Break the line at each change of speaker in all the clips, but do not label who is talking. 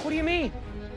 What do you mean?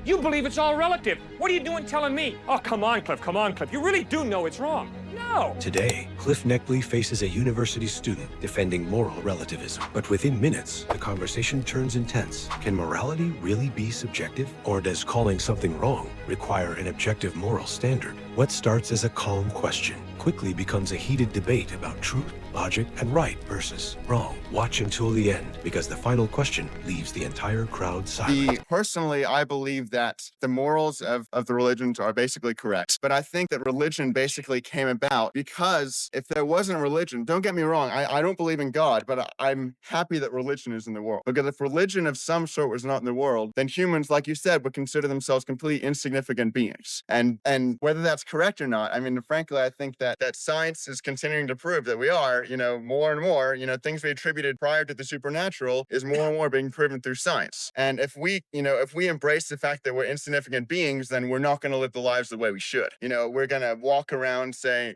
You believe it's all relative. What are you doing telling me? Oh, come on, Cliff, come on, Cliff. You really do know it's wrong. No.
Today, Cliffe Knechtle faces a university student defending moral relativism. But within minutes, the conversation turns intense. Can morality really be subjective? Or does calling something wrong require an objective moral standard? What starts as a calm question quickly becomes a heated debate about truth, logic, and right versus wrong. Watch until the end, because the final question leaves the entire crowd silent.
Personally, I believe that the morals of the religions are basically correct. But I think that religion basically came about because if there wasn't a religion, don't get me wrong, I don't believe in God, but I'm happy that religion is in the world. Because if religion of some sort was not in the world, then humans, like you said, would consider themselves completely insignificant beings. And whether that's correct or not, I mean, frankly, I think that science is continuing to prove that we are, more and more, things we attributed prior to the supernatural is more and more being proven through science. And if we embrace the fact that we're insignificant beings, then we're not going to live the lives the way we should. We're going to walk around saying,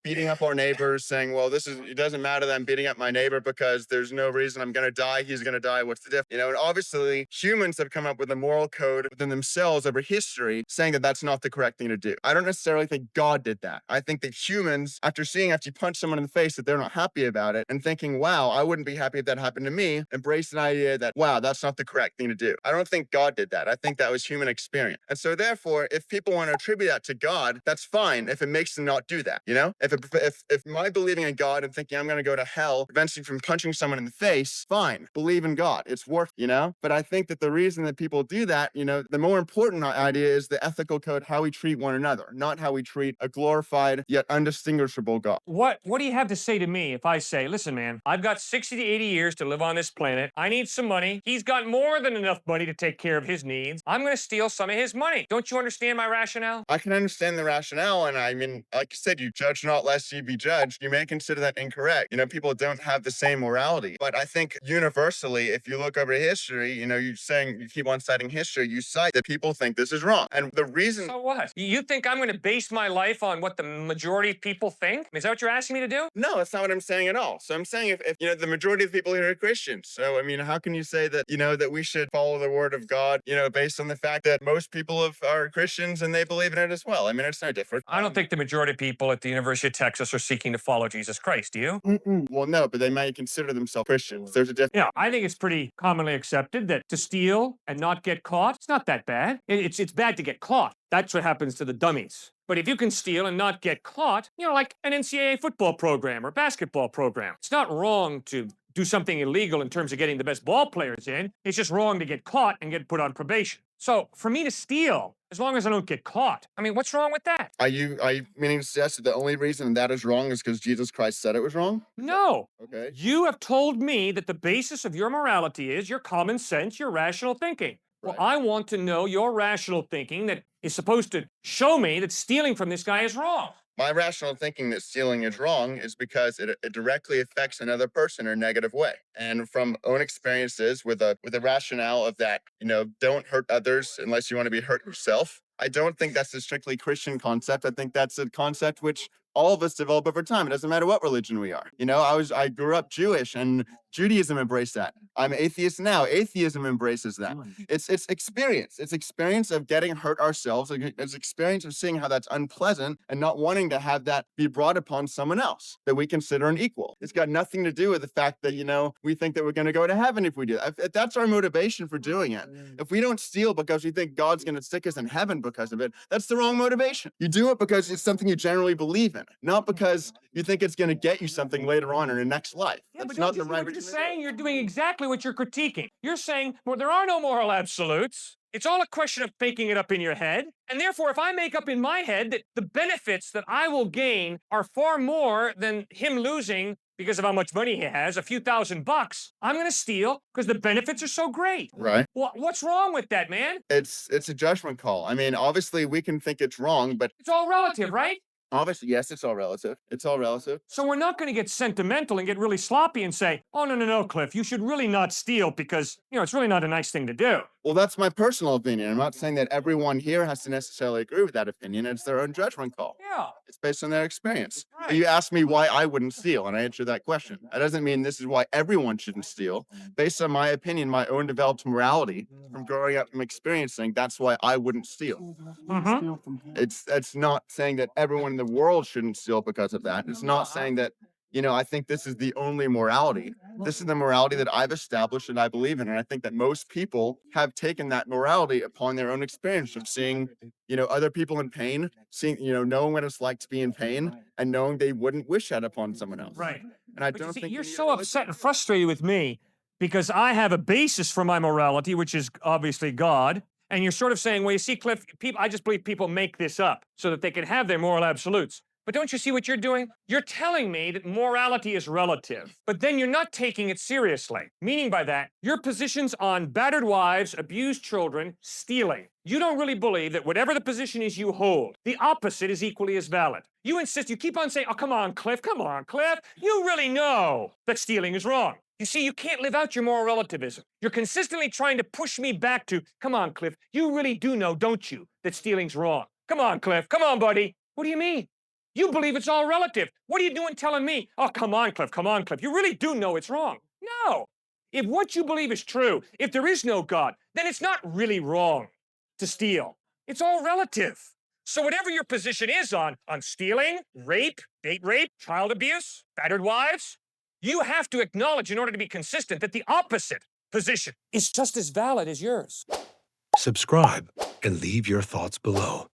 beating up our neighbors, saying, well, it doesn't matter that I'm beating up my neighbor because there's no reason I'm going to die. He's going to die. What's the difference? And obviously humans have come up with a moral code within themselves over history saying that that's not the correct thing to do. I don't necessarily think God did that. I think that humans, after you punch someone in the face that they're not happy about it and thinking, wow, I wouldn't be happy if that happened to me, embrace an idea that, wow, that's not the correct thing to do. I don't think God did that. I think that was human experience. And so therefore, if people want to attribute that to God, that's fine if it makes them not do that. If my believing in God and thinking I'm going to go to hell prevents you from punching someone in the face, fine, believe in God. It's worth, But I think that the reason that people do that, the more important idea is the ethical code, how we treat one another, not how we treat a glorified yet undistinguishable God.
What do you have to say to me if I say, listen, man, I've got 60 to 80 years to live on this planet. I need some money. He's got more than enough money to take care of his needs. I'm going to steal some of his money. Don't you understand my rationale?
I can understand the rationale. And I mean, like you said, you judge not lest you be judged. You may consider that incorrect. People don't have the same morality. But I think universally, if you look over history, you keep on citing history, you cite that people think this is wrong. And the reason...
So what? You think I'm going to base my life on what the majority of people think? Is that what you're asking me to do?
No, that's not what I'm saying at all. So I'm saying if the majority of people here are Christians. So, I mean, how can you say that, that we should follow the word of God, based on the fact that most people are Christians and they believe in it as well? I mean, it's no different.
I don't think the majority of people at the University of Texas are seeking to follow Jesus Christ. Do you?
Well, no, but they might consider themselves Christians. There's a difference.
Yeah, I think it's pretty commonly accepted that to steal and not get caught, it's not that bad. It's bad to get caught. That's what happens to the dummies. But if you can steal and not get caught, like an NCAA football program or basketball program, it's not wrong to do something illegal in terms of getting the best ball players in. It's just wrong to get caught and get put on probation. So for me to steal, as long as I don't get caught, I mean, what's wrong with that?
Are you meaning to suggest that the only reason that is wrong is because Jesus Christ said it was wrong?
No.
Okay.
You have told me that the basis of your morality is your common sense, your rational thinking. Well,
Right.
I want to know your rational thinking that is supposed to show me that stealing from this guy is wrong.
My rational thinking that stealing is wrong is because it directly affects another person in a negative way. And from own experiences with a rationale of that, don't hurt others unless you want to be hurt yourself. I don't think that's a strictly Christian concept. I think that's a concept which all of us develop over time. It doesn't matter what religion we are. I grew up Jewish and Judaism embraced that. I'm atheist now. Atheism embraces that. It's experience. It's experience of getting hurt ourselves. It's experience of seeing how that's unpleasant and not wanting to have that be brought upon someone else that we consider an equal. It's got nothing to do with the fact that, we think that we're going to go to heaven if we do. If that's our motivation for doing it. If we don't steal because we think God's going to stick us in heaven because of it, that's the wrong motivation. You do it because it's something you generally believe in, not because you think it's going to get you something later on in the next life.
Yeah,
That's
but
not the
you're
right
just saying you're doing exactly what you're critiquing. You're saying, well, there are no moral absolutes. It's all a question of making it up in your head. And therefore, if I make up in my head that the benefits that I will gain are far more than him losing because of how much money he has, a few $1,000, I'm going to steal because the benefits are so great.
Right.
Well, what's wrong with that, man?
It's a judgment call. I mean, obviously we can think it's wrong, but
It's all relative, right?
obviously, yes, it's all relative. It's all relative.
So we're not going to get sentimental and get really sloppy and say, oh, no, Cliff, you should really not steal because, it's really not a nice thing to do.
Well, that's my personal opinion. I'm not saying that everyone here has to necessarily agree with that opinion. It's their own judgment call.
Yeah.
It's based on their experience.
Right.
You asked me why I wouldn't steal, and I answered that question. That doesn't mean this is why everyone shouldn't steal. Based on my opinion, my own developed morality from growing up and experiencing, that's why I wouldn't steal. It's not saying that everyone in the world shouldn't steal because of that. It's not saying that, I think this is the only morality. This is the morality that I've established and I believe in. And I think that most people have taken that morality upon their own experience of seeing, other people in pain, seeing, knowing what it's like to be in pain and knowing they wouldn't wish that upon someone else.
Right.
And I
But you
don't
see,
think
you're
we need
so
a
upset
religion.
and frustrated with me because I have a basis for my morality, which is obviously God. And you're sort of saying, well, you see, Cliff, I just believe people make this up so that they can have their moral absolutes. But don't you see what you're doing? You're telling me that morality is relative, but then you're not taking it seriously. Meaning by that, your positions on battered wives, abused children, stealing. You don't really believe that whatever the position is you hold, the opposite is equally as valid. You insist, you keep on saying, oh, come on, Cliff, you really know that stealing is wrong. You see, you can't live out your moral relativism. You're consistently trying to push me back to, come on, Cliff, you really do know, don't you, that stealing's wrong. Come on, Cliff, come on, buddy. What do you mean? You believe it's all relative. What are you doing telling me, oh, come on, Cliff, you really do know it's wrong. No. If what you believe is true, if there is no God, then it's not really wrong to steal. It's all relative. So whatever your position is on stealing, rape, date rape, child abuse, battered wives, you have to acknowledge in order to be consistent that the opposite position is just as valid as yours.
Subscribe and leave your thoughts below.